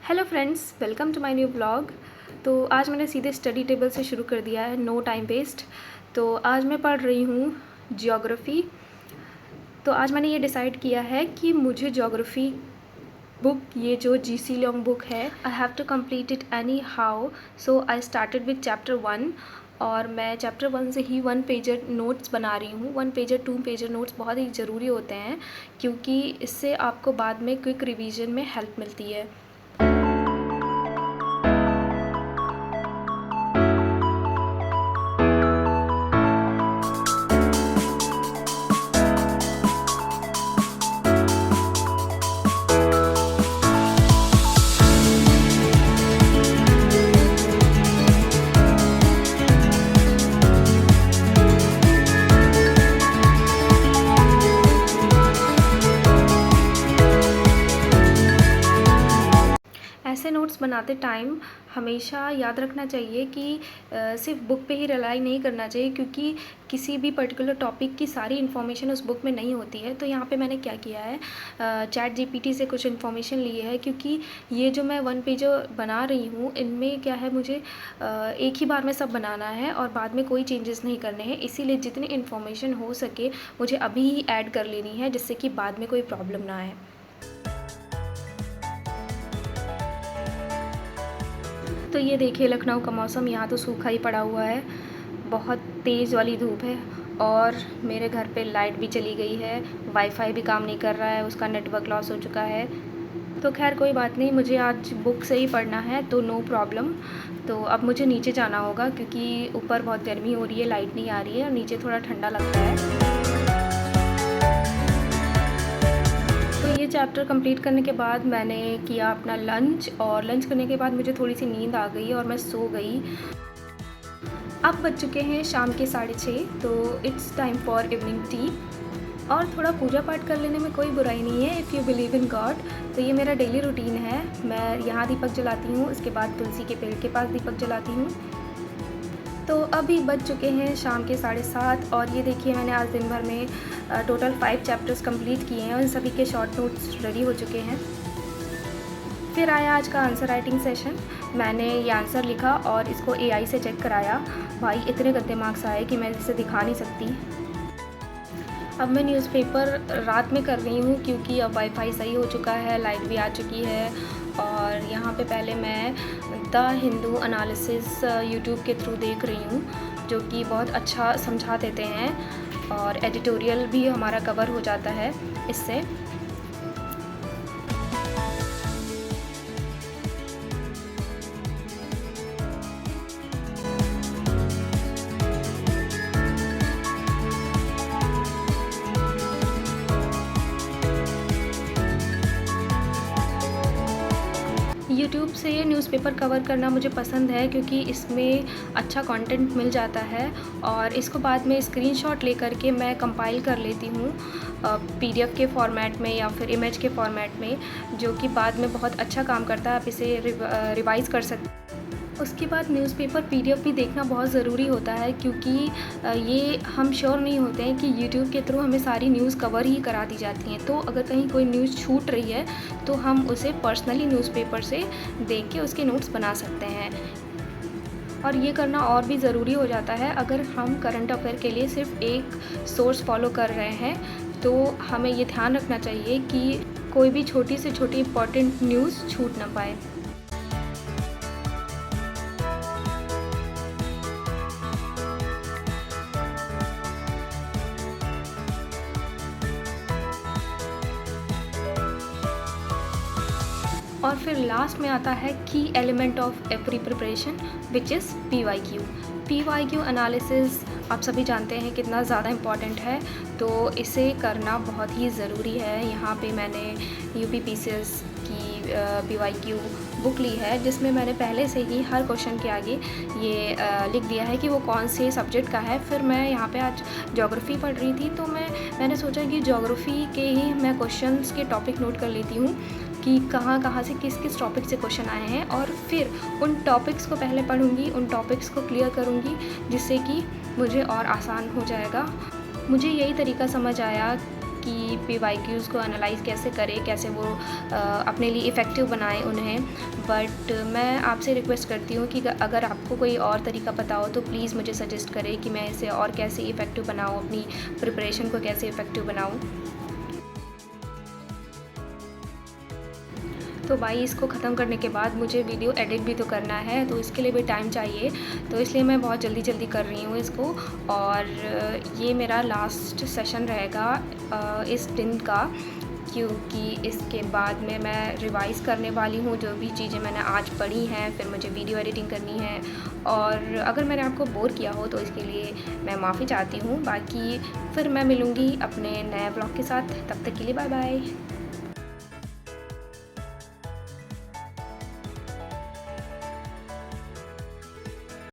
Hello friends, welcome to my new blog. तो आज मैंने सीधे स्टडी टेबल से शुरू कर दिया है, नो टाइम वेस्ट। तो आज मैं पढ़ रही हूँ ज्योग्राफ़ी। तो आज मैंने ये डिसाइड किया है कि मुझे ज्योग्राफ़ी बुक, ये जो जीसी लॉन्ग बुक है, I have to complete it anyhow. So I started with chapter 1 और मैं चैप्टर 1 से ही 1 पेजर नोट्स बना रही हूँ। 1 पेजर 2 पेजर नोट्स बहुत ही ज़रूरी होते हैं क्योंकि इससे आपको बाद में क्विक रिवीजन में हेल्प मिलती है। ऐसे नोट्स बनाते टाइम हमेशा याद रखना चाहिए कि सिर्फ बुक पे ही रिलाई नहीं करना चाहिए, क्योंकि किसी भी पर्टिकुलर टॉपिक की सारी इन्फॉर्मेशन उस बुक में नहीं होती है। तो यहाँ पे मैंने क्या किया है, चैट जीपीटी से कुछ इन्फॉर्मेशन ली है, क्योंकि ये जो मैं 1 पेज बना रही हूँ इनमें क्या है, मुझे एक ही बार में सब बनाना है और बाद में कोई चेंजेस नहीं करने हैं। इसीलिए जितनी इन्फॉर्मेशन हो सके मुझे अभी ही ऐड कर लेनी है, जिससे कि बाद में कोई प्रॉब्लम ना आए। तो ये देखिए लखनऊ का मौसम, यहाँ तो सूखा ही पड़ा हुआ है, बहुत तेज़ वाली धूप है और मेरे घर पे लाइट भी चली गई है, वाईफाई भी काम नहीं कर रहा है, उसका नेटवर्क लॉस हो चुका है। तो खैर कोई बात नहीं, मुझे आज बुक से ही पढ़ना है तो नो प्रॉब्लम। तो अब मुझे नीचे जाना होगा क्योंकि ऊपर बहुत गर्मी हो रही है, लाइट नहीं आ रही है और नीचे थोड़ा ठंडा लगता है। तो ये चैप्टर कंप्लीट करने के बाद मैंने किया अपना लंच, और लंच करने के बाद मुझे थोड़ी सी नींद आ गई और मैं सो गई। अब बज चुके हैं शाम के 6:30, तो it's time for evening tea. और थोड़ा पूजा पाठ कर लेने में कोई बुराई नहीं है, if you believe in God. तो ये मेरा डेली रूटीन है। मैं यहाँ दीपक जलाती हूँ, उसके बाद तुलसी के पेड़ के पास दीपक जलाती हूँ। तो अभी बज चुके हैं शाम के 7:30 और ये देखिए मैंने आज दिन भर में टोटल 5 चैप्टर्स कंप्लीट किए हैं और इन सभी के शॉर्ट नोट्स रेडी हो चुके हैं। फिर आया आज का आंसर राइटिंग सेशन। मैंने ये आंसर लिखा और इसको एआई से चेक कराया। भाई इतने गंदे मार्क्स आए कि मैं इसे दिखा नहीं सकती। अब मैं न्यूज़पेपर रात में कर रही हूँ क्योंकि अब वाईफाई सही हो चुका है, लाइट भी आ चुकी है। और यहाँ पे पहले मैं द हिंदू एनालिसिस यूट्यूब के थ्रू देख रही हूँ, जो कि बहुत अच्छा समझा देते हैं और एडिटोरियल भी हमारा कवर हो जाता है इससे। यूट्यूब से न्यूज़पेपर कवर करना मुझे पसंद है क्योंकि इसमें अच्छा कंटेंट मिल जाता है और इसको बाद में स्क्रीनशॉट लेकर के मैं कंपाइल कर लेती हूँ पीडीएफ के फॉर्मेट में या फिर इमेज के फॉर्मेट में, जो कि बाद में बहुत अच्छा काम करता है। आप इसे रिवाइज़ कर सकते हैं। उसके बाद न्यूज़पेपर पीडीएफ भी देखना बहुत ज़रूरी होता है, क्योंकि ये हम श्योर नहीं होते हैं कि यूट्यूब के थ्रू हमें सारी न्यूज़ कवर ही करा दी जाती हैं। तो अगर कहीं कोई न्यूज़ छूट रही है तो हम उसे पर्सनली न्यूज़पेपर से देख के उसके नोट्स बना सकते हैं। और ये करना और भी ज़रूरी हो जाता है अगर हम करंट अफेयर के लिए सिर्फ एक सोर्स फॉलो कर रहे हैं। तो हमें ये ध्यान रखना चाहिए कि कोई भी छोटी से छोटी इम्पॉर्टेंट न्यूज़ छूट ना पाए। और फिर लास्ट में आता है की element of every preparation, which is PYQ. PYQ analysis आप सभी जानते हैं कितना ज़्यादा इम्पॉर्टेंट है, तो इसे करना बहुत ही ज़रूरी है। यहाँ पे मैंने यूपीपीसीएस की पीवाईक्यू बुक ली है, जिसमें मैंने पहले से ही हर क्वेश्चन के आगे ये लिख दिया है कि वो कौन से सब्जेक्ट का है। फिर मैं यहाँ पे आज ज्योग्राफ़ी पढ़ रही थी, तो मैंने सोचा कि ज्योग्राफ़ी के ही मैं क्वेश्चंस के टॉपिक नोट कर लेती हूँ कि कहाँ से किस किस टॉपिक से क्वेश्चन आए हैं, और फिर उन टॉपिक्स को पहले पढ़ूँगी, उन टॉपिक्स को क्लियर करूँगी, जिससे कि मुझे और आसान हो जाएगा। मुझे यही तरीका समझ आया कि PYQs को एनालाइज़ कैसे करें, कैसे वो अपने लिए इफ़ेक्टिव बनाएं उन्हें। बट मैं आपसे रिक्वेस्ट करती हूँ कि अगर आपको कोई और तरीका पता हो तो प्लीज़ मुझे सजेस्ट करें कि मैं इसे और कैसे इफ़ेक्टिव बनाऊँ, अपनी प्रिपरेशन को कैसे इफ़ेक्टिव बनाऊँ। तो भाई इसको ख़त्म करने के बाद मुझे वीडियो एडिट भी तो करना है, तो इसके लिए भी टाइम चाहिए, तो इसलिए मैं बहुत जल्दी कर रही हूँ इसको। और ये मेरा लास्ट सेशन रहेगा इस दिन का, क्योंकि इसके बाद में मैं रिवाइज़ करने वाली हूँ जो भी चीज़ें मैंने आज पढ़ी हैं, फिर मुझे वीडियो एडिटिंग करनी है। और अगर मैंने आपको बोर किया हो तो इसके लिए मैं माफ़ी चाहती हूँ। बाकी फिर मैं मिलूँगी अपने नए ब्लॉग के साथ, तब तक के लिए बाय बाय।